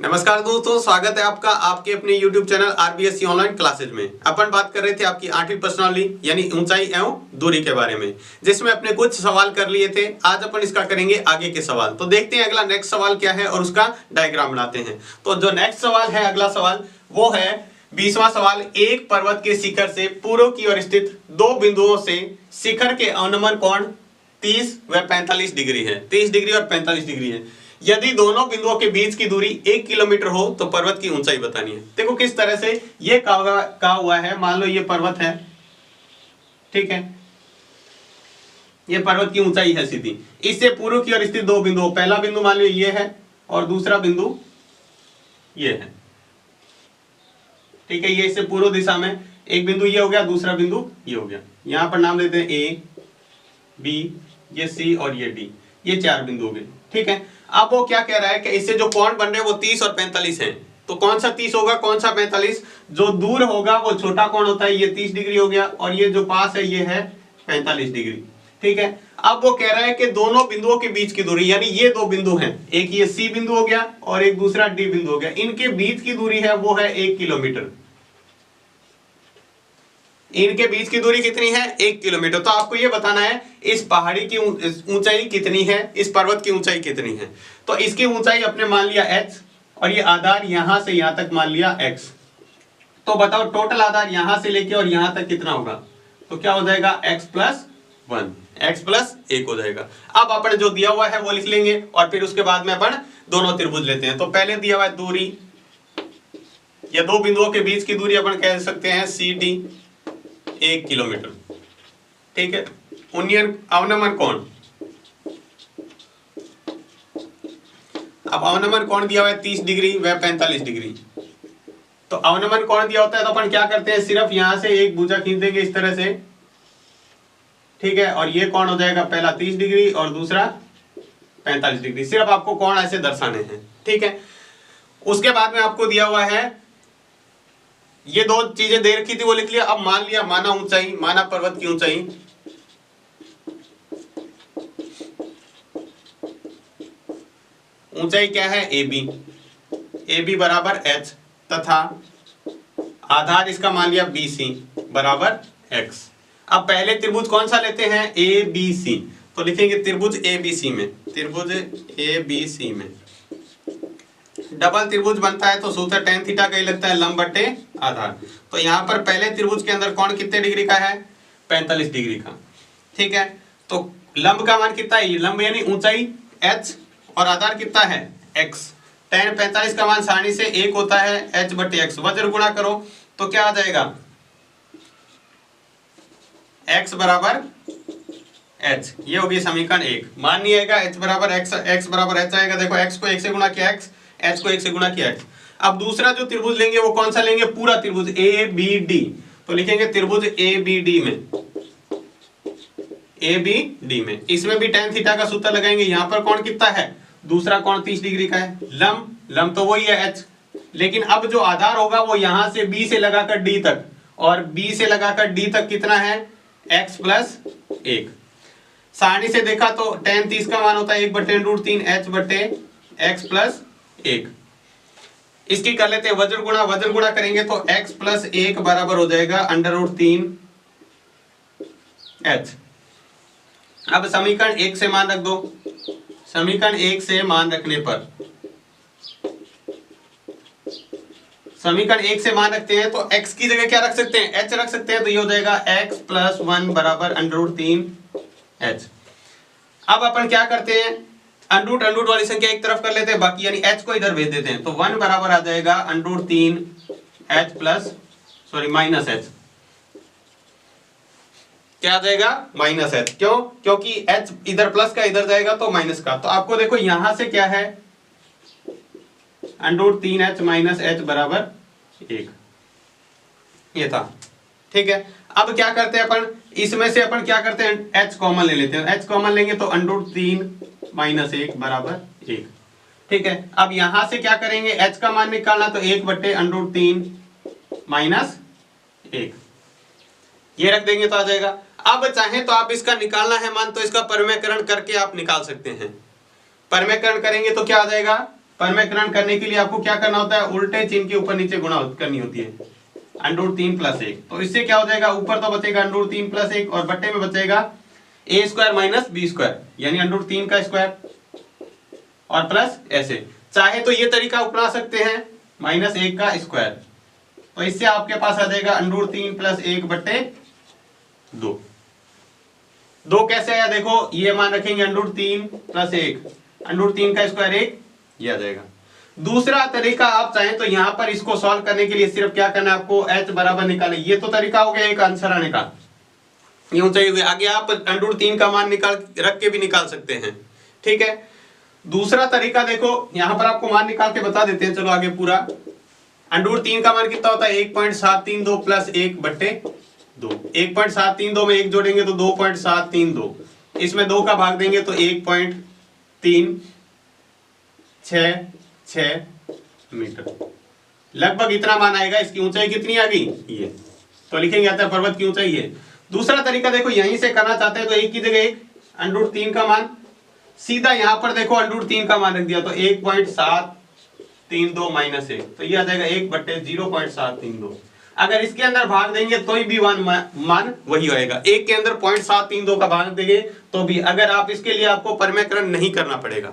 नमस्कार दोस्तों, स्वागत है आपका आपके अपने YouTube channel RBSC online classes में। अपन बात कर रहे थे आपकी 8वीं प्रश्नावली यानी ऊंचाई एवं दूरी के बारे में, जिसमें अपने कुछ सवाल कर लिए थे। आज अपन इसका करेंगे आगे के सवाल। तो देखते हैं अगला नेक्स्ट सवाल क्या है और उसका डायग्राम बनाते हैं। तो जो नेक्स्ट सवाल है, अगला सवाल वो है 20वां सवाल। एक पर्वत के शिखर से पूर्व की ओर स्थित दो बिंदुओं से शिखर के अवनमन कोण 30 व 45 डिग्री है। 30 डिग्री और 45 डिग्री है। यदि दोनों बिंदुओं के बीच की दूरी 1 किलोमीटर हो तो पर्वत की ऊंचाई बतानी है। देखो किस तरह से ये कहा हुआ है। मान लो ये पर्वत है, ठीक है, ये पर्वत की ऊंचाई है सीधी। इससे पूर्व की ओर स्थित दो बिंदु, पहला बिंदु मान लो ये है और दूसरा बिंदु ये है, ठीक है। ये इससे पूर्व दिशा में एक बिंदु ये हो गया, दूसरा बिंदु ये हो गया। यहां पर नाम देते हैं ए, बी, ये सी और ये डी। ये चार बिंदु हो गए, ठीक है। अब वो क्या कह रहा है कि इससे जो कोण बन रहे हैं वो 30 और 45 हैं। तो कौन सा 30 होगा, कौन सा 45? जो दूर होगा वो छोटा कोण होता है, ये 30 डिग्री हो गया, और ये जो पास है ये है 45 डिग्री, ठीक है। अब वो कह रहा है कि दोनों बिंदुओं के बीच की दूरी, यानी ये दो बिंदु हैं, एक ये सी बिंदु हो गया और एक दूसरा डी बिंदु हो गया, इनके बीच की दूरी है वो है 1 किलोमीटर। इनके बीच की दूरी कितनी है? 1 किलोमीटर। तो आपको ये बताना है इस पहाड़ी की ऊंचाई कितनी है, इस पर्वत की ऊंचाई कितनी है। तो इसकी ऊंचाई अपने मान लिया h और ये आधार यहां से यहां तक मान लिया x। तो बताओ टोटल आधार यहां से लेके और यहां तक कितना होगा? तो क्या हो जाएगा? x प्लस 1, x प्लस 1 हो जाएगा। अब अपन जो दिया हुआ है वो लिख लेंगे और फिर उसके बाद में अपन दोनों त्रिभुज लेते हैं। तो पहले दिया हुआ है दूरी, ये दो बिंदुओं के बीच की दूरी अपन कह सकते हैं CD 1 किलोमीटर, ठीक है। उन्नयन अवनमन कोण, अब अवनमन कोण दिया हुआ है 30 डिग्री व 45 डिग्री। तो अवनमन कोण दिया होता है तो अपन क्या करते हैं, सिर्फ यहां से एक भुजा खींच देंगे इस तरह से, ठीक है। और ये कोण हो जाएगा पहला 30 डिग्री और दूसरा 45 डिग्री। सिर्फ आपको कोण ऐसे दर्शाने हैं, ठीक है। उसके बाद में आपको दिया हुआ है, ये दो चीजें दे रखी थी वो लिख लिया। अब मान लिया, माना ऊंचाई, माना पर्वत की ऊंचाई, ऊंचाई क्या है? AB, AB बराबर h तथा आधार इसका मान लिया BC बराबर x। अब पहले त्रिभुज कौन सा लेते हैं? ABC। तो लिखेंगे त्रिभुज ABC में, त्रिभुज ABC में डबल त्रिभुज बनता है तो सूत्र tan थीटा का ही लगता है, लंब बटे आधार। तो यहाँ पर पहले त्रिभुज के अंदर कोण कितने डिग्री का है? 45 डिग्री का, ठीक है। तो लंब का मान कितना है? लंब यानी ऊंचाई h और आधार कितना है? x। tan 45 का मान सारणी से 1 होता है, h बटे x। वज्र गुणा करो तो क्या आ जाएगा? x बराबर h। ये होगी समीकरण 1। मान नहीं आएगा h बराबर x बराबर h आएगा। देखो x को 1 से गुणा किया x, h को 1 से गुणा किया x। अब दूसरा जो त्रिभुज लेंगे वो कौन सा लेंगे? पूरा त्रिभुज ABD। तो लिखेंगे त्रिभुज ABD में, ABD में, इसमें भी tan थीटा का सूत्र लगाएंगे। यहाँ पर कोण कितना है? दूसरा कोण 30 डिग्री का है। लंब तो वही है h, लेकिन अब जो आधार होगा वो यहां से B से लगाकर D तक, और B से लगाकर D तक कितना है? x plus 1। सारणी से देखा तो tan 30 का मान होता है 1 बटे √3 h बटे x प्लस 1। इसकी कर लेते हैं वज्र गुणा करेंगे तो x प्लस 1 बराबर हो जाएगा √3 h। अब समीकरण 1 से मान रख दो। समीकरण 1 से मान रखने पर, समीकरण 1 से मान रखते हैं तो x की जगह क्या रख सकते हैं? h रख सकते हैं। तो ये हो जाएगा x प्लस 1 बराबर √3 h। अब अपन क्या करते हैं, अंडरूट वाली संख्या एक तरफ कर लेते हैं, बाकी यानी h को इधर भेज देते हैं। तो 1 बराबर आ जाएगा √3 h प्लस माइनस h। क्या आ जाएगा? Minus h। क्यों? क्योंकि h इधर प्लस का इधर जाएगा तो माइनस का। तो आपको देखो यहां से क्या है, √3 h माइनस h बराबर 1, ये था, ठीक है। अब क्या करते हैं अपन, इसमें से अपन क्या करते हैं, h कॉमन ले लेते हैं। h कॉमन लेंगे तो √3 माइनस 1 बराबर 1, ठीक है। अब यहां से क्या करेंगे, h का मान निकालना, तो 1 बटे √3 माइनस 1, ये रख देंगे तो आ जाएगा। अब चाहे तो आप इसका निकालना है मान, तो इसका परिमेयकरण करके आप निकाल सकते हैं। परिमेयकरण करेंगे तो क्या आ जाएगा? परमेकरण करने के लिए आपको क्या करना होता है, उल्टे चिन्ह के ऊपर नीचे गुणा करनी होती है, √3 + 1। तो इससे क्या हो जाएगा, ऊपर तो बचेगा √3 + 1 और बट्टे में बचेगा a² - b² यानी √3 का स्क्वायर और प्लस ऐसे। चाहे तो ये तरीका अपना सकते हैं -1 का स्क्वायर, तो इससे आपके पास आ जाएगा √3 + 1/2। 2 कैसे आया देखो, ये मान रखेंगे √3 + 1, √3 का स्क्वायर 1, ये आ जाएगा। दूसरा तरीका आप चाहें तो यहां पर इसको सॉल्व करने के लिए सिर्फ क्या करना है आपको, h बराबर निकाले। ये तो तरीका हो गया एक आंसर आने का, ये ऊंचाई हुई। आगे आप √3 का मान निकाल रख के भी निकाल सकते हैं, ठीक है। दूसरा तरीका देखो, यहां पर आपको मान निकाल के बता देते हैं। चलो आगे पूरा, √3 का मान कितना होता है, 1.732 + 1/2। 1.732 में 1 जोड़ेंगे तो 2.732, इसमें 2 का भाग देंगे तो 1.366 मीटर, लगभग इतना मान आएगा। इसकी ऊंचाई कितनी आ गई, ये तो लिखेंगे आता है पर्वत की ऊंचाई है। दूसरा तरीका देखो, यहीं से करना चाहते हैं तो 1 की जगह 1, √3 का मान सीधा यहां पर देखो √3 का मान रख दिया तो 1.732 - 1, तो ये आ जाएगा 1/0.732। अगर इसके अंदर भाग देंगे तो भी मान वही होएगा। 1 के अंदर 0.732 का भाग देंगे तो भी, अगर आप इसके लिए आपको परमेकरण नहीं करना पड़ेगा,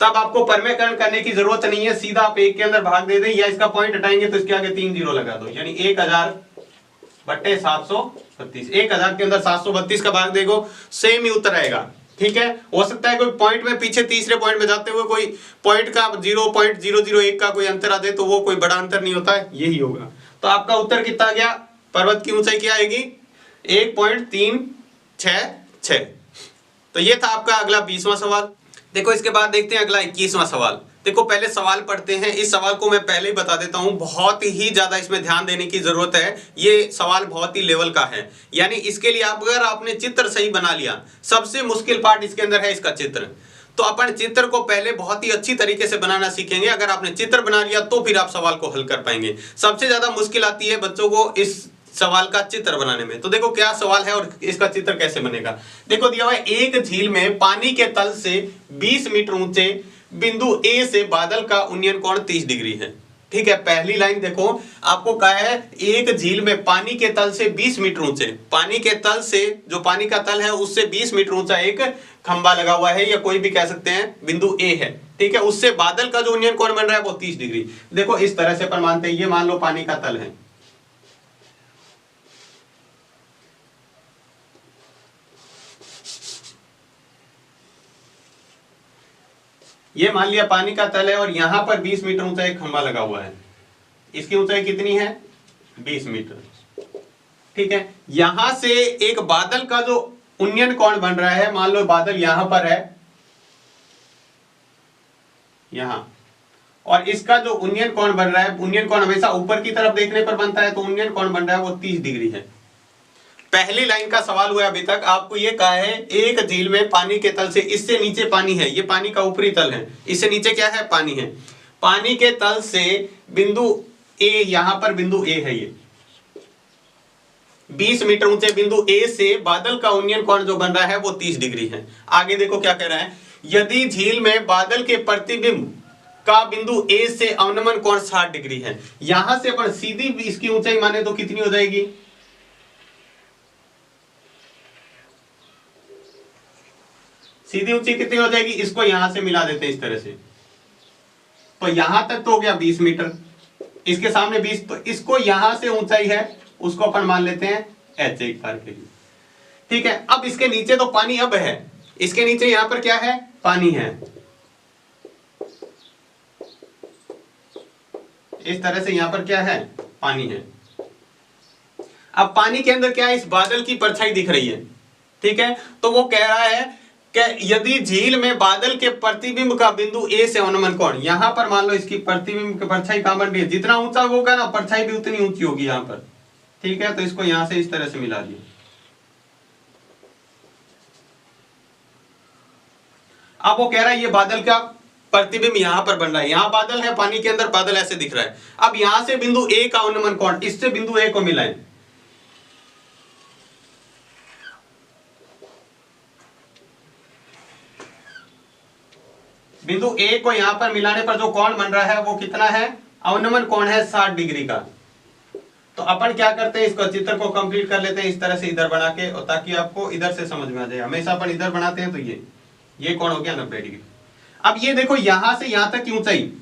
तब आपको परमेकरण करने की जरूरत नहीं है। सीधा आप 1 के अंदर भाग दे दें या इसका पॉइंट हटाएंगे तो इसके आगे 3 0 लगा दो, यानी 1000/732। 1000 के अंदर 732 का भाग देखो, सेम ही उत्तर आएगा, ठीक है। हो सकता है कोई पॉइंट में पीछे तीसरे पॉइंट में जाते हुए कोई पॉइंट का 0.001 का कोई अंतर आ जाए, तो वो कोई बड़ा अंतर नहीं होता है, यही होगा। तो आपका उत्तर कितना गया, पर्वत की ऊंचाई क्या आएगी, 1.366। तो ये था आपका अगला 20वां सवाल। देखो इसके बाद देखते हैं अगला 21वां सवाल। देखो पहले सवाल पढ़ते हैं। इस सवाल को मैं पहले ही बता देता हूं, बहुत ही ज्यादा इसमें ध्यान देने की जरूरत है। ये सवाल बहुत ही लेवल का है, यानी इसके लिए आप अगर आपने चित्र सही बना लिया, सबसे मुश्किल पार्ट इसके अंदर है इसका चित्र। तो अपन चित्र को पहले बहुत ही अच्छी तरीके से बनाना सीखेंगे। अगर आपने चित्र बना लिया तो फिर आप सवाल को हल कर पाएंगे। सबसे ज्यादा मुश्किल आती है बच्चों को इस सवाल का चित्र बनाने में। तो देखो क्या सवाल है और इसका चित्र कैसे बनेगा। देखो दिया हुआ है, एक झील में पानी के तल से 20 मीटर ऊंचे बिंदु ए से बादल का उन्नयन कोण 30 डिग्री है, ठीक है। पहली लाइन देखो, आपको कहा है एक झील में पानी के तल से 20 मीटर ऊंचे, पानी के तल से, जो पानी का तल है उससे 20 मीटर ऊंचा एक खंबा लगा हुआ है, या कोई भी कह सकते हैं बिंदु ए है, ठीक है। उससे बादल का जो उन्नयन कोण बन रहा है वो 30 डिग्री। देखो इस तरह से अपन मानते हैं, ये मान लो पानी का तल है, ये मान लिया पानी का तल है और यहां पर 20 मीटर ऊंचा एक खंबा लगा हुआ है। इसकी ऊंचाई कितनी है, 20 मीटर, ठीक है। यहां से एक बादल का जो उन्नयन कोण बन रहा है, मान लो बादल यहां पर है, यहां, और इसका जो उन्नयन कोण बन रहा है, उन्नयन कोण हमेशा ऊपर की तरफ देखने पर बनता है, तो उन्नयन कोण बन रहा है वो 30 डिग्री है। पहली लाइन का सवाल हुआ अभी तक, आपको ये कहा है एक झील में पानी के तल से, इससे नीचे पानी है, ये पानी का ऊपरी तल है, इससे नीचे क्या है, पानी है। पानी के तल से बिंदु ए, यहां पर बिंदु ए है, ये 20 मीटर ऊंचे बिंदु ए से बादल का उन्नयन कोण जो बन रहा है वो 30 डिग्री है। आगे देखो क्या कह रहा है, यदि झील में बादल के प्रतिबिंब का बिंदु ए से अवनमन कोण 60 डिग्री है। यहां से अपन सीधी इसकी ऊंचाई माने तो कितनी हो जाएगी, सीधी ऊंचाई कितनी हो जाएगी, इसको यहां से मिला देते हैं इस तरह से, तो यहां तक तो हो गया 20 मीटर, इसके सामने 20, तो इसको यहां से ऊंचाई है उसको अपन मान लेते हैं h एक बार के लिए, ठीक है। अब इसके नीचे तो पानी अब है, इसके नीचे यहां पर क्या है, पानी है, इस तरह से यहां पर क्या है, पानी है। अब पानी के अंदर क्या है, इस बादल की परछाई दिख रही है, ठीक है। तो वो कह रहा है कि यदि झील में बादल के प्रतिबिंब का बिंदु ए से अवनमन कोण, यहां पर मान लो इसकी प्रतिबिंब की परछाई कहां बन रही है, जितना ऊंचा होगा ना परछाई भी उतनी ऊंची होगी यहां पर, ठीक है। तो इसको यहां से इस तरह से मिला दिया। अब वो कह रहा है ये बादल का प्रतिबिंब यहां पर बन रहा है, यहां बादल है, पानी के अंदर बादल ऐसे दिख रहा है। अब यहां से बिंदु ए का अवनमन कोण, इससे बिंदु ए को मिलाएं, बिंदु ए को यहां पर मिलाने पर जो कोण बन रहा है वो कितना है, अवनमन कोण है 60 डिग्री का। तो अपन क्या करते हैं, इसको चित्र को कंप्लीट कर लेते हैं इस तरह से इधर बना के, और ताकि आपको इधर से समझ में आ जाए। हमेशा अपन इधर बनाते हैं, तो ये कोण हो गया 90 डिग्री। अब ये देखो यहां से यहां तक की ऊंचाई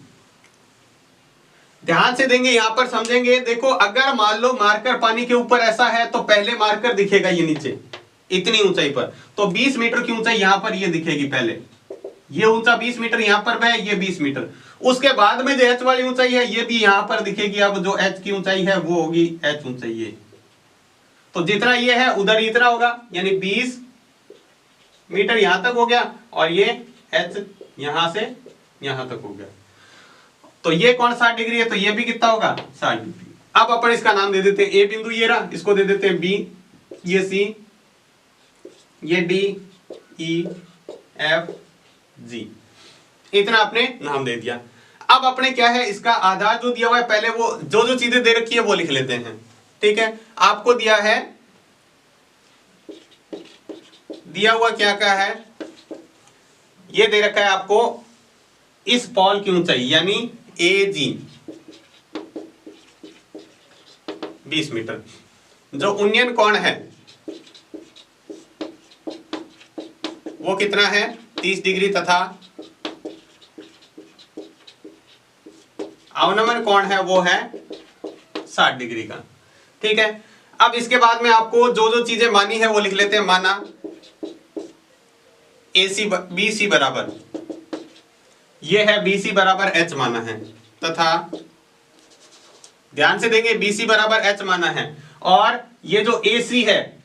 ध्यान से देंगे, यहां पर समझेंगे। देखो अगर मान लो मार्कर पानी के ऊपर ऐसा है तो पहले मार्कर दिखेगा ये नीचे इतनी ऊंचाई पर, तो 20 मीटर की ऊंचाई यहां पर ये दिखेगी। पहले ये ऊंचा 20 मीटर यहां पर है, ये 20 मीटर। उसके बाद में जो h वाली ऊंचाई है ये भी यहां पर दिखेगी। अब जो h की ऊंचाई है वो होगी h ऊंचाई ये, तो जितना ये है उधर इतना होगा, यानी 20 मीटर यहां तक हो गया, और ये h यहां से यहां तक हो गया। तो ये कौन 60 डिग्री है, तो ये भी कितना होगा 60 डिग्री। अब अपन इसका नाम दे देते हैं, ए बिंदु ये रहा, इसको दे देते हैं बी, ये सी, ये डी, ई, एफ, जी, इतना आपने नाम दे दिया। अब अपने क्या है, इसका आधार जो दिया हुआ है, पहले वो जो चीजें दे रखी है वो लिख लेते हैं। ठीक है, आपको दिया है, दिया हुआ क्या क्या है, ये दे रखा है आपको इस पॉल की ऊंचाई यानी ए जी 20 मीटर। जो उन्नयन कोण है वो कितना है 30 डिग्री, तथा अवनमन कोण है वो है 60 डिग्री का। ठीक है, अब इसके बाद में आपको जो चीजें मानी है वो लिख लेते हैं। माना AC BC बराबर, ये है BC बराबर H माना है, तथा ध्यान से देंगे BC बराबर H माना है, और ये जो AC है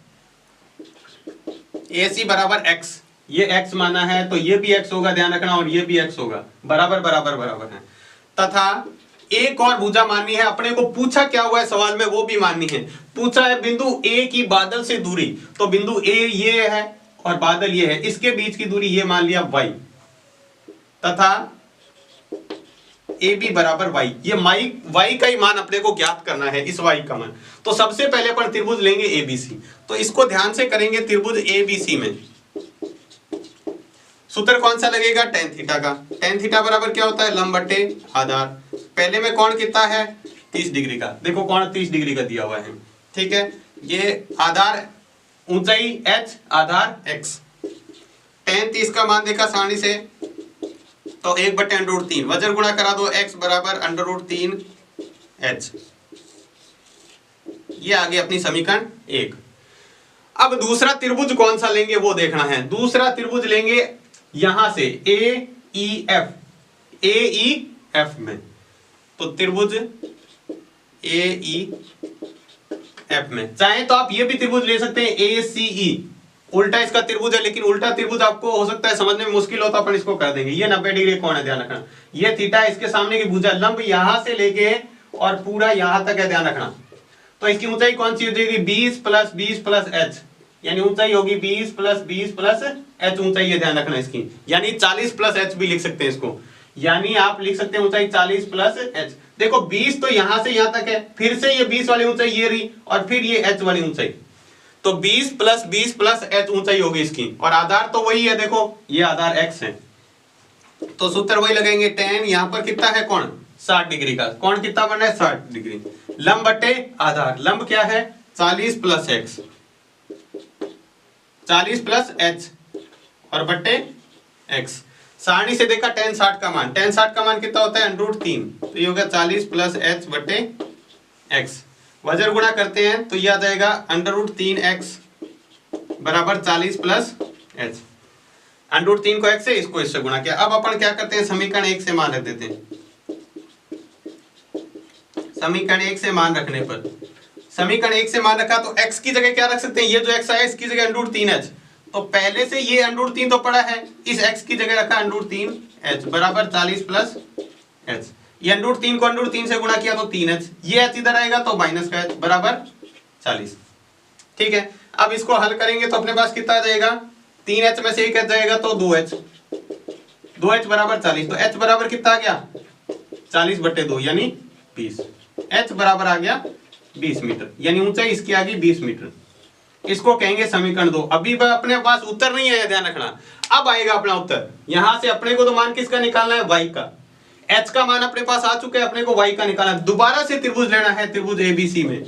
AC बराबर X, ये X माना है, तो ये भी X होगा, ध्यान रखना, और ये भी X होगा, बराबर बराबर बराबर है। तथा एक और भुजा माननी है, अपने को पूछा क्या हुआ है सवाल में वो भी माननी है। पूछा है बिंदु A की बादल से दूरी, तो बिंदु A ये है और बादल ये है, इसके बीच की दूरी ये मान लिया y, तथा AB बराबर y, ये y का ही मान अपने को ज्ञात करना है, इस y का मान। तो सबसे पहले अपन त्रिभुज लेंगे ABC, तो इसको ध्यान से करेंगे। त्रिभुज ABC में सूत्र कौन सा लगेगा, tan थीटा का। tan थीटा बराबर क्या होता है, लंब बटे आधार। पहले में कोण कितना है 30 डिग्री का, देखो कोण 30 डिग्री का दिया हुआ है। ठीक है, ये आधार ऊंचाई h, आधार x। tan 30 का मान देखा सारणी से, तो 1/√3, वजन गुणा करा दो, x बराबर √3 h। ये आ गई अपनी समीकरण 1। अब दूसरा त्रिभुज कौन सा लेंगे वो देखना है। दूसरा त्रिभुज लेंगे यहां से AEF, AEF में, तो त्रिभुज AEF में, चाहे तो आप ये भी त्रिभुज ले सकते हैं ACE, उल्टा इसका त्रिभुज है, लेकिन उल्टा त्रिभुज आपको हो सकता है समझने में मुश्किल हो, तो अपन इसको कर देंगे। ये 90 डिग्री कौन है, ध्यान रखना, ये थीटा, इसके सामने की भुजा, लंब यहां से लेके और पूरा यहां तक है, ध्यान रखना। तो इसकी ऊंचाई कौन सी हो जाएगी, 20 + 20 + h, यानी ऊंचाई होगी 20 + 20 + h ऊंचाई है, ध्यान रखना इसकी, यानी 40 + h भी लिख सकते हैं इसको, यानी आप लिख सकते हैं ऊंचाई 40 + h। देखो 20 तो यहां से यहां तक है, फिर से ये 20 वाली ऊंचाई ये रही, और फिर ये h वाली ऊंचाई, तो 20 + 20 + h ऊंचाई होगी इसकी, और आधार तो वही है, देखो ये आधार x है, तो सूत्र वही लगाएंगे। tan यहां पर कितना है कोण 60 डिग्री का, कोण कितना बन रहा है 60 डिग्री, लंब बटे आधार, लंब क्या है 40 + x, 40 + h और बटे x। सारणी से देखा tan 60 का मान, tan 60 का मान कितना होता है √3, तो ये होगा 40 + h बटे x। वजन गुणा करते हैं तो ये आ जाएगा √3x बराबर 40 + h। √3 को x से, इसको इससे गुणा किया। अब अपन क्या करते हैं, समीकरण 1 से मान रख देते हैं। समीकरण 1 से मान रखने पर, समीकरण 1 से मान रखा तो x की जगह क्या रख सकते हैं, ये जो x आया इसकी जगह √3h, तो पहले से ये √3 तो पड़ा है, इस x की जगह रखा √3h बराबर 40 + h। ये √3 को √3 से गुणा किया तो 3h, ये h इधर आएगा तो माइनस का h बराबर 40। ठीक है, अब इसको हल करेंगे तो अपने पास कितना आ जाएगा, 3h में से 1h जाएगा तो 2h, 2h बराबर 40, तो h बराबर कितना आ गया 40/2 यानी 20, h बराबर आ गया 20 मीटर, यानी ऊंचाई इसकी आ गई 20 मीटर। इसको कहेंगे समीकरण 2। अभी अपने पास उत्तर नहीं आया, ध्यान रखना, अब आएगा अपना उत्तर। यहां से अपने को तो मान किसका निकालना है, y का। h का मान अपने पास आ चुका है, अपने को y का निकालना है। दोबारा से त्रिभुज लेना है, त्रिभुज ABC में,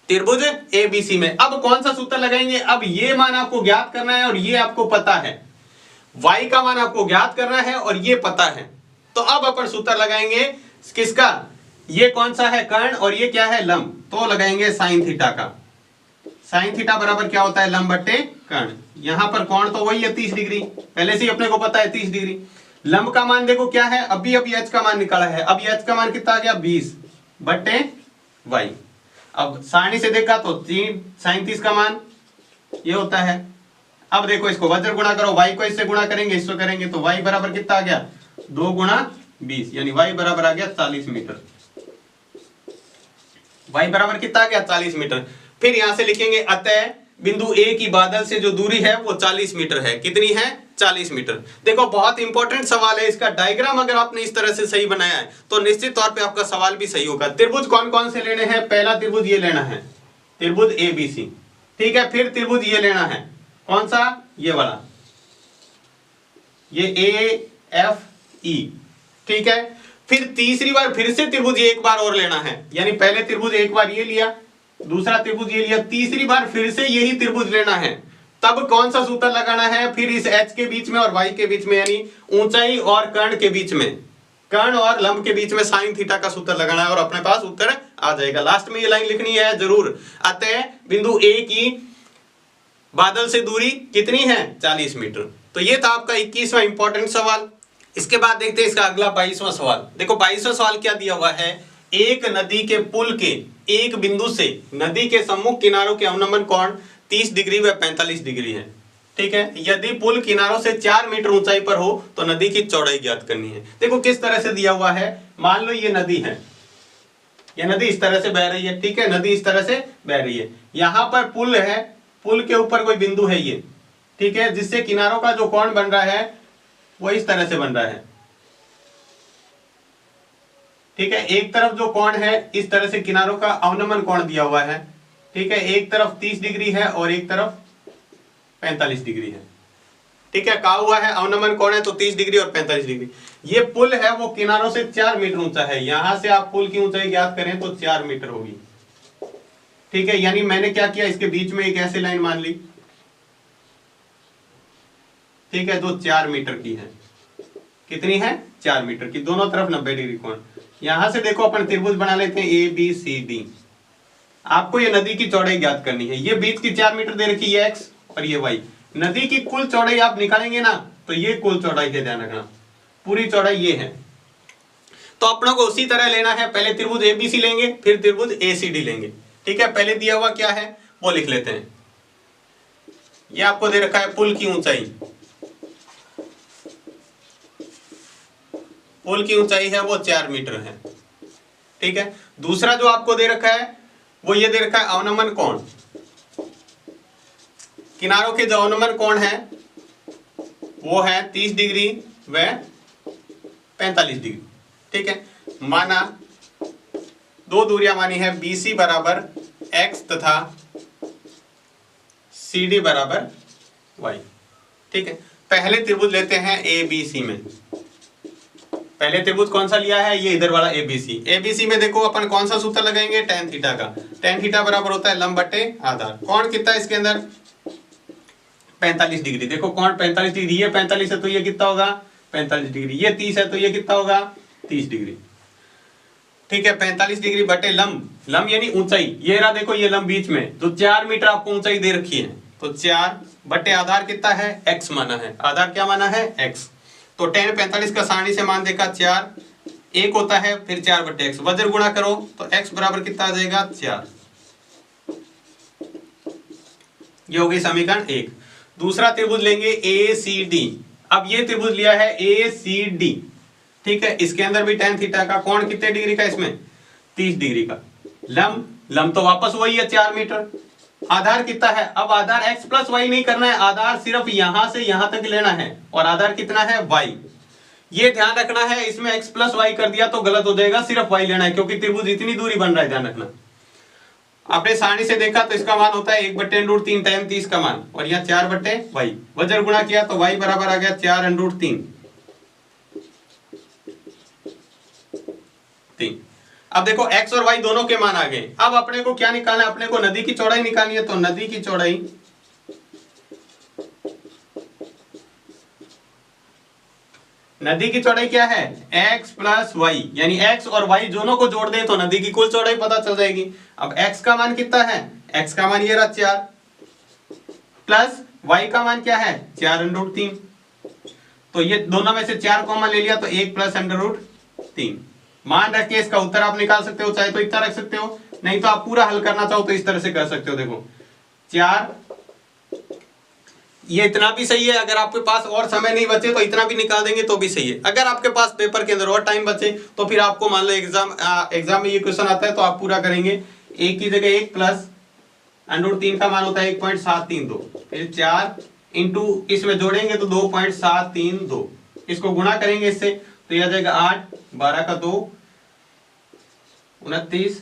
त्रिभुज ABC में। अब कौन सा सूत्र लगाएंगे, अब ये मान आपको ज्ञात करना है और ये आपको पता है, y का मान आपको ज्ञात करना है और ये पता है। तो अब अपन सूत्र लगाएंगे किसका, ये कौन सा है, कर्ण, और ये क्या है, लंब। तो लगाएंगे साइन थीटा का। साइन थीटा बराबर क्या होता है, लंब बट्टे कर्ण। यहां पर कोण तो वही है 30 डिग्री, पहले से ही अपने को पता है 30 डिग्री। लंब का मान देखो क्या है, अभी h का मान निकाला है। अब h का मान कितना आ गया, 20 बट्टे y। अब सारणी से देखा तो 3 साइन 30 का मान ये होता है। अब देखो इसको वज्र गुणा करो, y को इससे गुणा करेंगे, इससे करेंगे तो y बराबर कितना आ गया, 2 गुणा 20, यानी y बराबर आ गया 40 मीटर। y बराबर कितना आ गया, 40 मीटर। फिर यहां से लिखेंगे अतः बिंदु A की बादल से जो दूरी है वो 40 मीटर है। कितनी है, 40 मीटर। देखो बहुत इंपॉर्टेंट सवाल है, इसका डायग्राम अगर आपने इस तरह से सही बनाया है तो निश्चित तौर पे आपका सवाल भी सही होगा। त्रिभुज कौन कौन से लेने हैं, पहला त्रिभुज ये लेना है, त्रिभुज ABC, ठीक है। फिर त्रिभुज ये लेना है, कौन सा, ये वाला, ये AFE, ठीक है। फिर तीसरी बार फिर से त्रिभुज एक बार और लेना है, यानी पहले त्रिभुज एक बार ये लिया, दूसरा त्रिभुज ये लिया, तीसरी बार फिर से यही त्रिभुज लेना है। तब कौन सा सूत्र लगाना है, फिर इस h के बीच में और y के बीच में, यानी ऊंचाई और कर्ण के बीच में, कर्ण और लंब के बीच में साइन थीटा का सूत्र लगाना है और अपने पास उत्तर आ जाएगा। लास्ट में ये लाइन लिखनी है जरूर, अतः बिंदु A की बादल से दूरी कितनी है, 40 मीटर। तो ये था आपका 21वां इंपॉर्टेंट सवाल। इसके बाद देखते हैं इसका अगला 22वां सवाल। देखो 22वां सवाल क्या दिया हुआ है, एक नदी के पुल के एक बिंदु से नदी के सम्मुख किनारों के अवनमन कोण 30 डिग्री व 45 डिग्री है, ठीक है। यदि पुल किनारों से 4 मीटर ऊंचाई पर हो तो नदी की चौड़ाई ज्ञात करनी है। देखो किस तरह से दिया हुआ है, मान लो ये नदी है, ये नदी इस तरह से बह रही है, ठीक है, नदी इस तरह से बह रही है। यहां पर पुल है, पुल के ऊपर कोई बिंदु है ये, ठीक है, जिससे किनारों का जो कोण बन रहा है वो इस तरह से बन रहा है, ठीक है। एक तरफ जो कोण है इस तरह से किनारों का अवनमन कोण दिया हुआ है, ठीक है। एक तरफ 30 डिग्री है और एक तरफ 45 डिग्री है, ठीक है। कहा हुआ है अवनमन कोण है तो 30 डिग्री और 45 डिग्री। ये पुल है वो किनारों से 4 मीटर ऊंचा है, यहां से आप पुल की ऊंचाई ज्ञात करें तो 4 मीटर होगी, ठीक है। यानी मैंने क्या किया, इसके बीच में एक ऐसी लाइन मान ली, ठीक है, जो 4 मीटर की है। कितनी है, 4 मीटर की, दोनों तरफ 90 डिग्री कोण। यहां से देखो अपन त्रिभुज बना लेते हैं ABCD। आपको ये नदी की चौड़ाई ज्ञात करनी है, ये बीच की 4 मीटर दे रखी है x और ये y। नदी की कुल चौड़ाई आप निकालेंगे ना तो ये कुल चौड़ाई है, ध्यान रखना, पूरी चौड़ाई ये है। तो अपनों को उसी तरह लेना है, पहले त्रिभुज ABC लेंगे, फिर त्रिभुज ACD लेंगे, ठीक है। पहले दिया हुआ क्या है वो लिख लेते हैं। ये आपको दे रखा है पुल की ऊंचाई, पुल की ऊंचाई है वो 4 मीटर है, ठीक है। दूसरा जो आपको दे रखा है वो ये दे रखा है अवनमन कोण, किनारों के जो अवनमन कोण है वो है 30 डिग्री व 45 डिग्री, ठीक है। माना दो दूरियां मानी है, BC बराबर x तथा CD बराबर y, ठीक है। पहले त्रिभुज लेते हैं ABC में। पहले त्रिभुज कौन सा लिया है, ये इधर वाला ABC। ABC में देखो अपन कौन सा सूत्र लगाएंगे, tan थीटा का। tan थीटा बराबर होता है लंब बटे आधार। कोण कितना है इसके अंदर, 45 डिग्री। देखो कोण 45 डिग्री, ये 45 है तो ये कितना होगा, 45 डिग्री। ये 30 है तो ये कितना होगा, 30 डिग्री, ठीक है। 45 डिग्री बटे लंब, लंब यानी ऊंचाई, ये रहा देखो ये लंब बीच में, तो 4 मीटर आपको ऊंचाई दे रखी है, तो 4 बटे आधार कितना है, x माना है। आधार क्या माना है, x। तो tan 45 का सारणी से मान देखा 4, 1 होता है, फिर 4 बटे x, वज्र गुणा करो तो x बराबर कितना आ जाएगा, 4। ये हो गई समीकरण 1। दूसरा त्रिभुज लेंगे ACD। अब ये त्रिभुज लिया है ACD, ठीक है। इसके अंदर भी tan थीटा का, कोण कितने डिग्री का, इसमें 30 डिग्री का। लंब, लंब तो वापस वही है 4 मीटर। आधार कितना है, अब आधार x प्लस y नहीं करना है, आधार सिर्फ यहां से यहां तक लेना है, और आधार कितना है, y। ये ध्यान रखना है, इसमें x प्लस y कर दिया तो गलत हो जाएगा, सिर्फ y लेना है, क्योंकि त्रिभुज इतनी दूरी बन रहा है, ध्यान रखना। आपने सारणी से देखा तो इसका मान होता है 1/√3 tan 30 का मान, और यहाँ 4/y वजन गुणा किया तो y बराबर आ गया 4√3। अब देखो x और y दोनों के मान आ गए। अब अपने को क्या निकालना है, अपने को नदी की चौड़ाई निकालनी है। तो नदी की चौड़ाई क्या है, x प्लस वाई, यानी x और y दोनों को जोड़ दें तो नदी की कुल चौड़ाई पता चल जाएगी। अब x का मान कितना है, x का मान ये रहा 4, प्लस y का मान क्या है 4√3। तो ये दोनों में से 4 कॉमन ले लिया तो 1 प्लस √3 मान रख के इसका उत्तर आप निकाल सकते हो। चाहे तो इतना रख सकते हो, नहीं तो आप पूरा हल करना चाहो तो इस तरह से कर सकते हो। देखो 4, ये इतना भी सही है। अगर आपके पास और समय नहीं बचे तो इतना भी निकाल देंगे तो भी सही है। अगर आपके पास पेपर के अंदर और टाइम बचे तो फिर आपको मान लो एग्जाम में ये क्वेश्चन आता है तो आप पूरा करेंगे। 1 की जगह 1 प्लस √3 का मान होता है 1.732, फिर 4 इंटू इसमें जोड़ेंगे तो 2.732, इसको गुणा करेंगे इससे तो यह आ जाएगा 8, 12 का 2 29,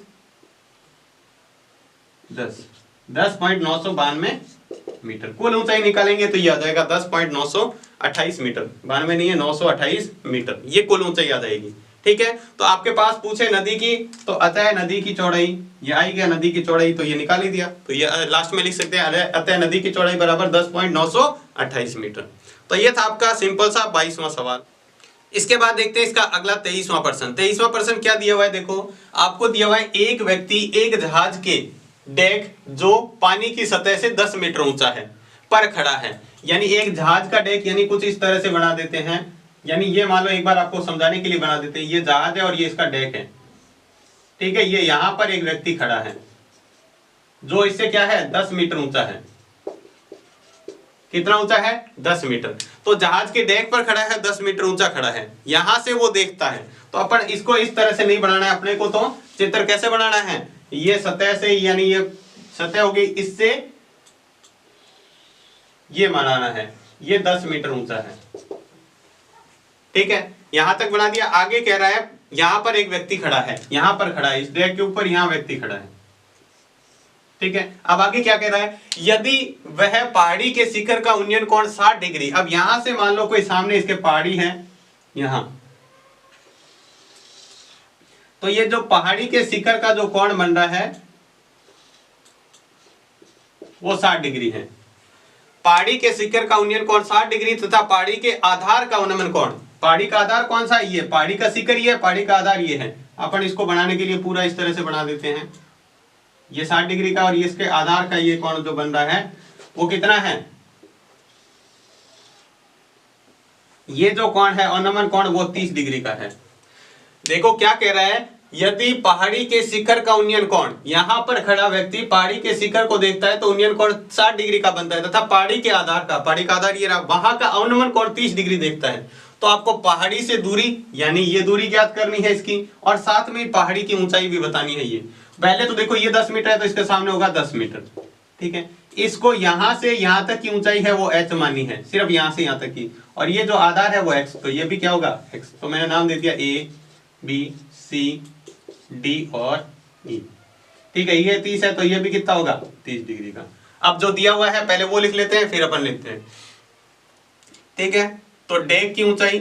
10.992 मीटर। कुल ऊंचाई निकालेंगे तो ये आ जाएगा 10.928 मीटर। 92 नहीं है, 928 मीटर, ये कुल ऊंचाई आ जाएगी। ठीक है, तो आपके पास पूछे नदी की, तो अतः नदी की चौड़ाई, ये आई गया नदी की चौड़ाई, तो ये निकाल ही दिया। तो ये लास्ट में लिख सकते हैं अतः नदी की चौड़ाई बराबर 10.928 मीटर। तो ये था आपका सिंपल सा 22वां सवाल। इसके बाद देखते हैं इसका अगला 23वां प्रश्न। 23वां प्रश्न क्या दिया हुआ है, देखो आपको दिया हुआ है एक व्यक्ति एक जहाज के डेक जो पानी की सतह से 10 मीटर ऊंचा है पर खड़ा है। यानी एक जहाज का डेक यानी कुछ इस तरह से बना देते हैं, यानी ये मान लो एक बार आपको समझाने के लिए बना देते हैं। ये जहाज है और ये इसका डेक है, ठीक है। ये यहां पर एक व्यक्ति खड़ा है जो इससे क्या है 10 मीटर ऊंचा है। कितना ऊंचा है 10 मीटर। तो जहाज के डेक पर खड़ा है, 10 मीटर ऊंचा खड़ा है, यहां से वो देखता है। तो अपन इसको इस तरह से नहीं बनाना है अपने को। तो चित्र कैसे बनाना है, ये सतह से, यानी ये सतह होगी, इससे ये बनाना है, ये 10 मीटर ऊंचा है। ठीक है, यहां तक बना दिया। आगे कह रहा है यहां पर एक व्यक्ति खड़ा है, यहां पर खड़ा है, इस डेक के ऊपर यहां व्यक्ति खड़ा है। ठीक है, अब आगे क्या कह रहा है, यदि वह पहाड़ी के शिखर का उन्नयन कोण 60 डिग्री। अब यहां से मान लो कोई सामने इसके पहाड़ी है यहां, तो ये जो पहाड़ी के शिखर का जो कोण बन रहा है वो 60 डिग्री है। पहाड़ी के शिखर का उन्नयन कोण 60 डिग्री तथा पहाड़ी के आधार का उन्नयन कोण, पहाड़ी का आधार कौन सा, ये पहाड़ी का शिखर ये है, पहाड़ी का आधार ये है। अपन इसको बनाने के लिए पूरा इस तरह से बना देते हैं, ये 60 डिग्री का, और ये इसके आधार का ये कोण जो बन रहा है वो कितना है, ये जो कोण है अवनमन कोण वो 30 डिग्री का है। देखो क्या कह रहा है, यदि पहाड़ी के शिखर का उन्नयन कोण, यहां पर खड़ा व्यक्ति पहाड़ी के शिखर को देखता है तो उन्नयन कोण 60 डिग्री का बनता है, तथा पहाड़ी के आधार का, पहाड़ी का आधार ये रहा, वहां का अवनमन कोण 30 डिग्री देखता है। तो आपको पहाड़ी से दूरी, यानी ये दूरी ज्ञात करनी है इसकी, और साथ में पहाड़ी की ऊंचाई भी बतानी है। ये पहले तो देखो ये 10 मीटर है तो इसके सामने होगा 10 मीटर। ठीक है, इसको यहां से यहां तक की ऊंचाई है वो h मानी है, सिर्फ यहां से यहां तक की, और ये जो आधार है वो x, तो ये भी क्या होगा x। तो मैंने नाम दे दिया a b c d और e। ठीक है, ये 30 है तो ये भी कितना होगा 30 डिग्री का। अब जो दिया हुआ है पहले वो लिख लेते हैं, फिर अपन लिखते हैं। ठीक है, तो डेक की ऊंचाई,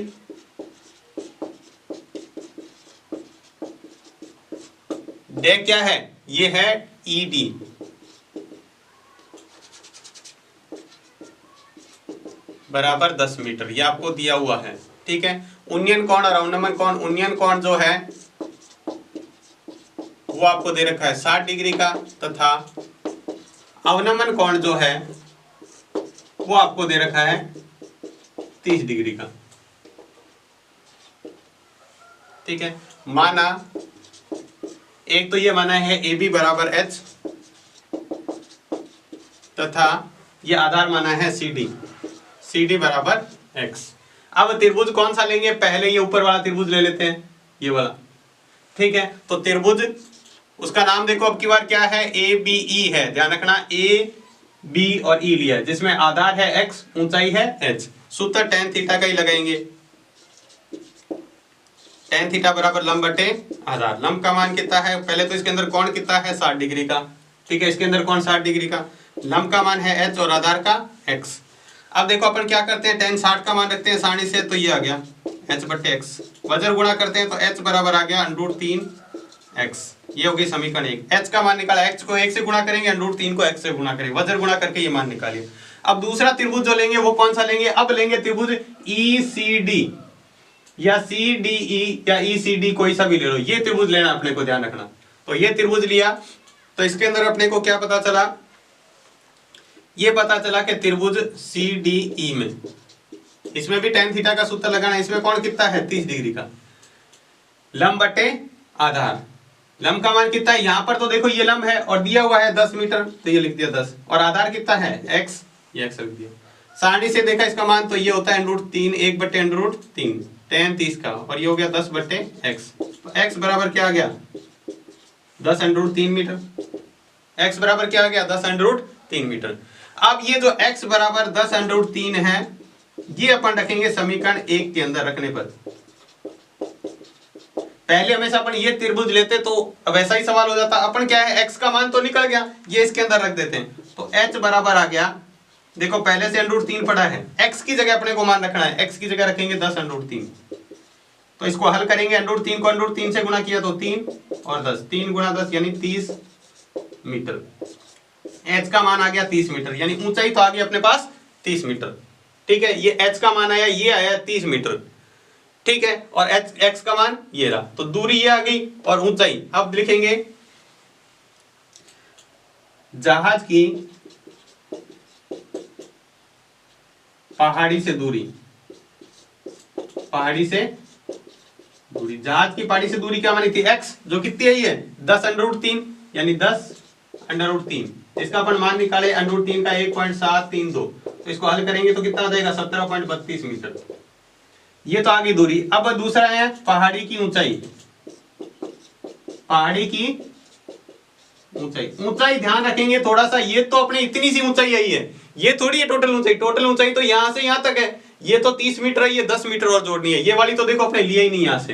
डेक क्या है, ये है ED, बराबर 10 मीटर, ये आपको दिया हुआ है। ठीक है, उन्नयन कोण और अवनमन कोण, उन्नयन कोण जो है वो आपको दे रखा है 60 डिग्री का, तथा अवनमन कोण जो है वो आपको दे रखा है 30 डिग्री का। ठीक है, माना एक तो ये माना है AB बराबर H, तथा ये आधार माना है CD बराबर X। अब त्रिभुज कौन सा लेंगे, पहले ये ऊपर वाला त्रिभुज ले लेते हैं, ये वाला। ठीक है, तो त्रिभुज उसका नाम देखो अब की बार क्या है, ABE है, ध्यान रखना A B और E लिया है, जिसमें आधार है X, ऊंचाई है H। सूत्र tan थीटा का ही लगाएंगे, tan थीटा बराबर लंब बटे आधार। लंब का मान कितना है, पहले तो इसके अंदर कोण कितना है 60 डिग्री का, ठीक है, इसके अंदर कौन 60 डिग्री का, लंब का मान है h और आधार का x। अब देखो अपन क्या करते हैं, tan 60 का मान रखते हैं सारणी से, तो ये आ गया h बट्टे x, वज्र गुणा करते हैं तो h बराबर आ गया √3x। ये हो गई समीकरण 1। h का मान निकाला, x को 1 से गुणा करेंगे, √3 को x से गुणा करेंगे, वज्र गुणा करके ये मान निकालिए। अब दूसरा त्रिभुज जो लेंगे वो कौन सा लेंगे, अब लेंगे त्रिभुज ECD या CDE या ECD, कोई सा भी ले लो, ये त्रिभुज लेना अपने को, ध्यान रखना। तो ये त्रिभुज लिया तो इसके अंदर अपने को क्या पता चला, ये पता चला कि त्रिभुज CDE में, इसमें भी tan थीटा का सूत्र लगाना, इसमें कौन कितना है 30 डिग्री का, लंब बटे आधार, लंब का मान कितना है, यहां पर तो देखो ये लंब है और दिया हुआ है 10 मीटर, तो ये लिख दिया 10, और आधार कितना है x, ये x लिख दिया। सारणी से देखा इसका मान, तो ये होता है √3, 1 बटे √3, tan 30 का, और ये हो गया 10 बटे x। तो x बराबर क्या आ गया 10 √3 मीटर, x बराबर क्या आ गया 10 √3 मीटर। अब ये जो x बराबर 10 √3 है, ये अपन रखेंगे समीकरण 1 के अंदर रखने पर। पहले हमेशा अपन ये त्रिभुज लेते तो वैसा ही सवाल हो जाता, अपन क्या है x का मान तो निकल गया, ये इसके अंदर रख देते हैं, तो h बराबर आ गया, देखो पहले से √3 पड़ा है, x की जगह अपने को मान रखना है, x की जगह रखेंगे 10 √3, तो इसको हल करेंगे, √3 को √3 से गुणा किया तो 3 और 10, 3 गुणा 10 यानी 30 मीटर। h का मान आ गया 30 मीटर, यानी ऊंचाई तो आ गई अपने पास 30 मीटर। ठीक है, ये h का मान आया, ये आया 30 मीटर। ठीक है, और x का मान ये रहा, तो दूरी ये आ गई और ऊंचाई। अब लिखेंगे जहाज की पहाड़ी से दूरी, पहाड़ी से दूरी, जहाज की पहाड़ी से दूरी क्या मानी थी x, जो कितनी है ये 10 √3, यानी 10 √3, इसका अपन मान निकाले √3 का 1.732, तो इसको हल करेंगे तो कितना आ जाएगा 17.32 मीटर। ये तो आ गई दूरी। अब दूसरा है पहाड़ी की ऊंचाई, पहाड़ी की ऊंचाई, ऊंचाई ध्यान रखेंगे थोड़ा सा, ये तो अपने इतनी सी ऊंचाई आई है, ये थोड़ी है टोटल ऊंचाई, टोटल ऊंचाई तो यहां से यहां तक है, ये तो 30 मीटर है, ये 10 मीटर और जोड़नी है, ये वाली तो देखो अपने लिया ही नहीं यहां से,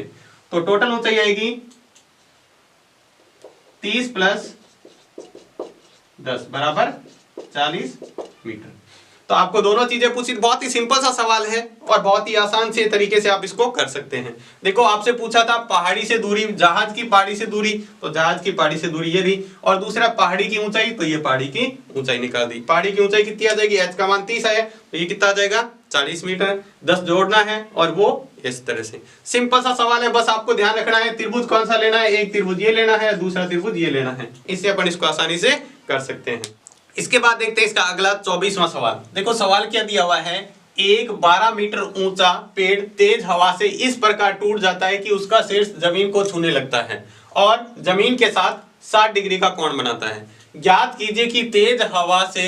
तो टोटल ऊंचाई आएगी 30 प्लस 10 बराबर 40 मीटर। तो आपको दोनों चीजें पूछी, बहुत ही सिंपल सा सवाल है और बहुत ही आसान से तरीके से आप इसको कर सकते हैं। देखो आपसे पूछा था पहाड़ी से दूरी, जहाज की पहाड़ी से दूरी, तो जहाज की पहाड़ी से दूरी ये रही, और दूसरा पहाड़ी की ऊंचाई, तो ये पहाड़ी की ऊंचाई निकाल दी। पहाड़ी की ऊंचाई कितनी आ जाएगी, h का मान 30 आया, तो ये कितना आ जाएगा 40 मीटर, 10 जोड़ना है और वो इस तरह से। सिंपल सा सवाल है, बस आपको ध्यान रखना है त्रिभुज कौन सा लेना है, एक त्रिभुज ये लेना है, दूसरा त्रिभुज ये लेना है, इससे अपन इसको आसानी से कर सकते हैं। इसके बाद देखते हैं इसका अगला 24वां सवाल। देखो सवाल क्या दिया हुआ है, एक 12 मीटर ऊंचा पेड़ तेज हवा से इस प्रकार टूट जाता है कि उसका शीर्ष जमीन को छूने लगता है और जमीन के साथ 60 डिग्री का कोण बनाता है। ज्ञात कीजिए कि तेज हवा से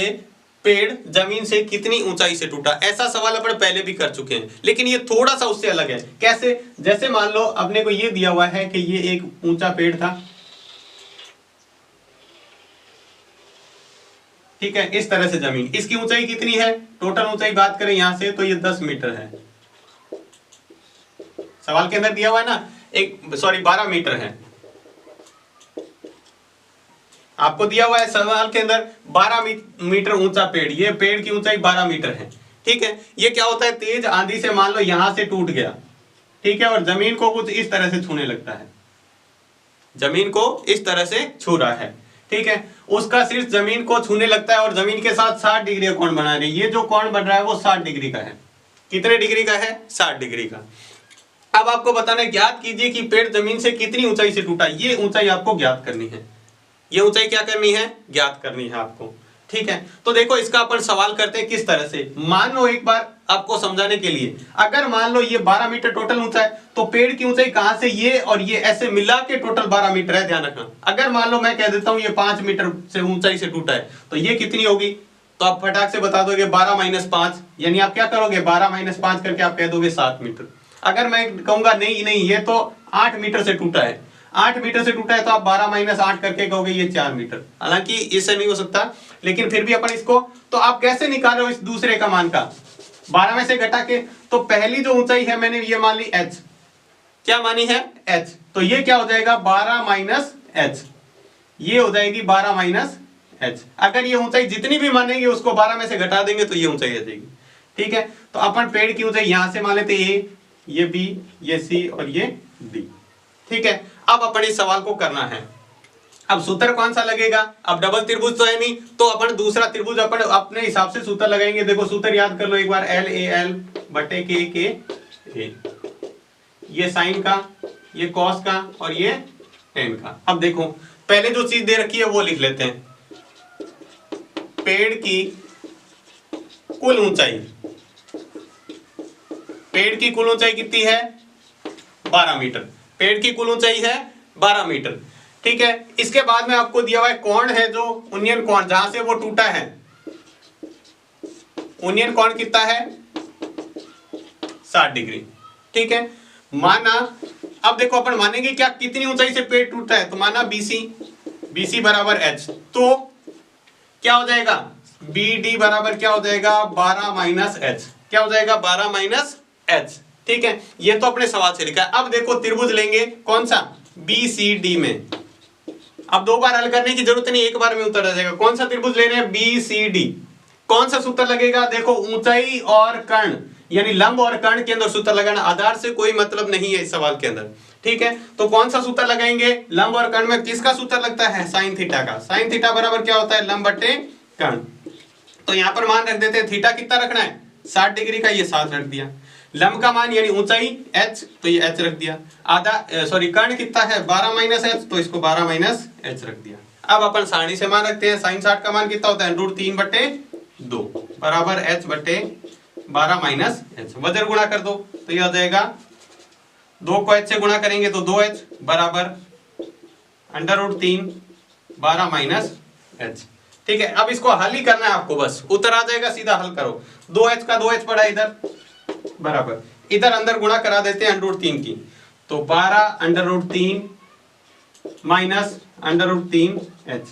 पेड़ जमीन से कितनी ऊंचाई से टूटा। ऐसा सवाल अपन पहले भी कर चुके हैं, लेकिन ये थोड़ा सा उससे अलग है। कैसे, जैसे मान लो अपने को ये दिया हुआ है कि ये एक ऊंचा पेड़ था, ठीक है, इस तरह से जमीन, इसकी ऊंचाई कितनी है, टोटल ऊंचाई बात करें यहां से तो ये 10 मीटर है। सवाल के अंदर दिया हुआ है ना, 12 मीटर है, आपको दिया हुआ है सवाल के अंदर 12 मीटर ऊंचा पेड़, ये पेड़ की ऊंचाई 12 मीटर है। ठीक है, ये क्या होता है, तेज आंधी से मान लो यहां से टूट गया, ठीक है, और जमीन को कुछ इस तरह से छूने लगता है, जमीन को इस तरह से छू रहा है, ठीक है, उसका शीर्ष जमीन को छूने लगता है और जमीन के साथ 60 डिग्री का कोण बना रही है। ये जो कोण बन रहा है वो 60 डिग्री का है। कितने डिग्री का है, 60 डिग्री का। अब आपको बताना है, ज्ञात कीजिए कि पेड़ जमीन से कितनी ऊंचाई से टूटा। ये ऊंचाई आपको ज्ञात करनी है, ये ऊंचाई क्या करनी है, ज्ञात करनी है आपको। ठीक है, तो देखो इसका अपन सवाल करते हैं किस तरह से। मान लो एक बार आपको समझाने के लिए, अगर मान लो ये 12 मीटर टोटल ऊंचा है, तो पेड़ की ऊंचाई कहां से, ये और ये ऐसे मिला के टोटल 12 मीटर है, ध्यान रखना। अगर मान लो मैं कह देता हूं ये 5 मीटर से ऊंचाई से टूटा है, तो ये कितनी होगी, तो आप फटाक से बता दोगे 12 - 5, यानी आप क्या करोगे 12 - 5 करके आप कह दोगे 7 मीटर। अगर मैं कहूंगा नहीं ये तो 8 मीटर से टूटा है, 8 मीटर से टूटा है, तो आप 12 - 8 करके कहोगे ये 4 मीटर। हालांकि इससे नहीं हो सकता, लेकिन फिर भी अपन इसको, तो आप कैसे निकाल रहे हो इस दूसरे का मान का, 12 में से घटा के, तो पहली जो ऊंचाई है मैंने ये मान ली h, क्या मानी है h, तो ये क्या हो जाएगा 12 - h, ये हो जाएगी 12 - h। अगर ये ऊंचाई जितनी भी मानेंगे उसको 12 में से घटा देंगे तो ये ऊंचाई आ जाएगी। ठीक है, तो अपन पेड़ की ऊंचाई यहां से मान लेते a, ये b, ये c और ये d। ठीक है, अब अपन इस सवाल को करना है। अब सूत्र कौन सा लगेगा? अब डबल त्रिभुज तो है नहीं, तो अपन दूसरा त्रिभुज अपन अपने हिसाब से सूत्र लगाएंगे। देखो सूत्र याद कर लो एक बार, एल ए एल बटे के ए, ये साइन का, ये कॉस का और ये टेन का। अब देखो पहले जो चीज दे रखी है वो लिख लेते हैं। पेड़ की कुल ऊंचाई, पेड़ की कुल ऊंचाई कितनी है? 12 मीटर। पेड़ की कुल ऊंचाई है 12 मीटर। ठीक है, इसके बाद में आपको दिया हुआ है कोण है जो ओनियन कोण, जहां से वो टूटा है, ओनियन कोण कितना है? 60 डिग्री। ठीक है, माना, अब देखो अपन मानेंगे क्या, कितनी ऊंचाई से पेड़ टूटा है, तो माना BC, BC बराबर H, तो क्या हो जाएगा? BD बराबर क्या हो जाएगा? 12 माइनस H। क्या हो जाएगा? 12 माइनस H। ठीक है, ये तो अपने सवाल से लिखा है। अब देखो त्रिभुज लेंगे कौन सा? BCD में। अब दो बार हल करने की जरूरत नहीं, एक बार में उत्तर आ जाएगा। कौन सा त्रिभुज ले रहे हैं? BCD। कौन सा सूत्र लगेगा? देखो ऊंचाई और कर्ण, यानी लंब और कर्ण के अंदर सूत्र लगाना, आधार से कोई मतलब नहीं है इस सवाल के अंदर। ठीक है, तो कौन सा सूत्र लगाएंगे? लंब और कर्ण में किसका सूत्र लगता है? साइन थीटा का। साइन थीटा बराबर क्या होता है? लंब बटे कर्ण। तो यहां पर मान रख देते हैं, थीटा कितना रखना है? 60 डिग्री का, ये 7 रख दिया। लंब का मान यानी ऊंचाई h, तो ये h रख दिया। कर्ण कितना है? 12 माइनस h, तो इसको 12 माइनस h रख दिया। अब अपन सारणी से मान रखते हैं। साइन 60 का मान कितना होता है? √3 बटे 2 बराबर h बटे 12 माइनस h। वजन गुणा कर दो तो ये आ जाएगा, 2 को h से गुणा करेंगे तो 2h बराबर √3 12 माइनस h। ठीक है, अब इसको हल ही करना है आपको, बस उत्तर आ जाएगा, सीधा हल करो। 2h का 2h पड़ा इधर बराबर, इधर अंदर गुणा करा देते हैं √3 की, तो 12 √3 माइनस √3h।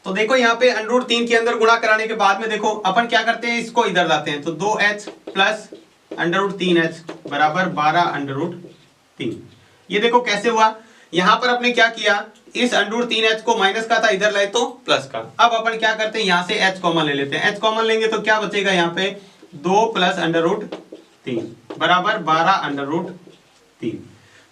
तो देखो यहाँ पे √3 के अंदर गुणा कराने के बाद में देखो अपन क्या करते हैं, इसको इधर लाते हैं, तो 2h प्लस √3h बराबर 12 √3। ये देखो कैसे हुआ, यहां पर अपने क्या किया, इस √3h को माइनस का था, इधर लाए तो प्लस का। अब अपन क्या करते हैं, यहां से h कॉमन ले लेते हैं। h कॉमन लेंगे तो क्या बचेगा यहाँ पे? 2 प्लस √3 बराबर 12 √3।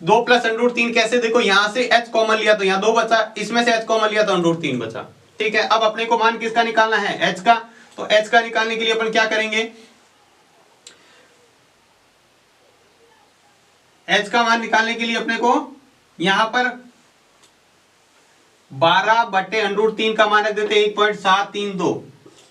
2 प्लस √3 कैसे? देखो यहां से h कॉमन लिया तो यहाँ 2 बचा, इसमें से h कॉमन लिया तो √3 बचा। ठीक है, अब अपने को मान किसका निकालना है? h का। तो h का निकालने के लिए अपन क्या करेंगे, h का मान निकालने के लिए अपने को यहां पर 12 बटे √3 का मान रख देते 1.732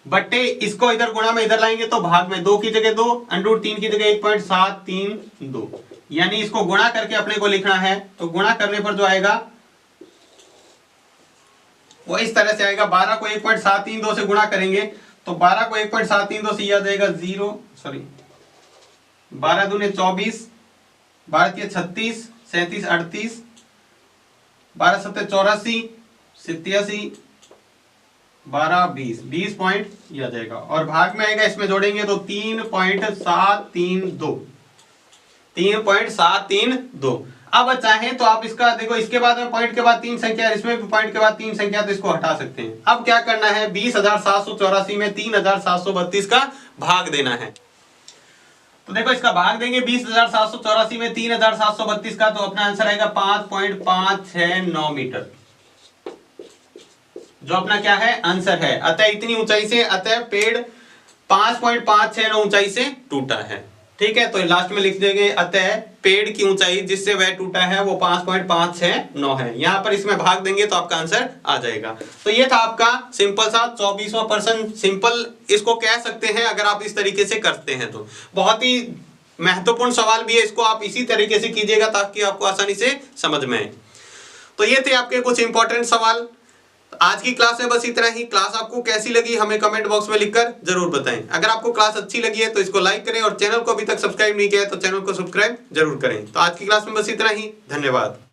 बटे, इसको इधर गुणा में इधर लाएंगे तो भाग में, 2 की जगह 2, √3 की जगह 1.732, यानी इसको गुणा करके अपने को लिखना है। तो गुणा करने पर जो आएगा वो इस तरह से आएगा, 12 को 1.732 से गुणा करेंगे तो 12 को 1.732 से यह आ जाएगा 12 दूने 24, 12 36, 37 38, 12 7 84, 87, 12 20, 20 पॉइंट यह आ जाएगा, और भाग में आएगा, इसमें जोड़ेंगे तो 3.732, 3.732। अब चाहे तो आप इसका देखो, इसके बाद में पॉइंट के बाद 3 संख्या, इसमें भी पॉइंट के बाद 3 संख्या, तो इसको हटा सकते हैं। अब क्या करना है, 20,784 में 3,732 का भाग देना है। तो देखो इसका भाग देंगे 20,784 में 3,732 का, तो अपना आंसर आएगा 5.569 मीटर, जो अपना क्या है, आंसर है। अतः इतनी ऊंचाई से, अतः पेड़ 5.569 ऊंचाई से टूटा है। ठीक है, तो लास्ट में लिख देंगे, अतः पेड़ की ऊंचाई जिससे वह टूटा है वो 5.569 है। यहां पर इसमें भाग देंगे तो आपका आंसर आ जाएगा। तो ये था आपका सिंपल सा 24वां प्रश्न। सिंपल इसको कह सकते हैं अगर आप इस तरीके से करते हैं तो। बहुत ही महत्वपूर्ण सवाल भी है, इसको आप इसी तरीके से कीजिएगा ताकि आपको आसानी से समझ में आए। तो ये थे आपके कुछ इंपॉर्टेंट सवाल। आज की क्लास में बस इतना ही। क्लास आपको कैसी लगी हमें कमेंट बॉक्स में लिखकर जरूर बताएं। अगर आपको क्लास अच्छी लगी है तो इसको लाइक करें, और चैनल को अभी तक सब्सक्राइब नहीं किया है तो चैनल को सब्सक्राइब जरूर करें। तो आज की क्लास में बस इतना ही, धन्यवाद।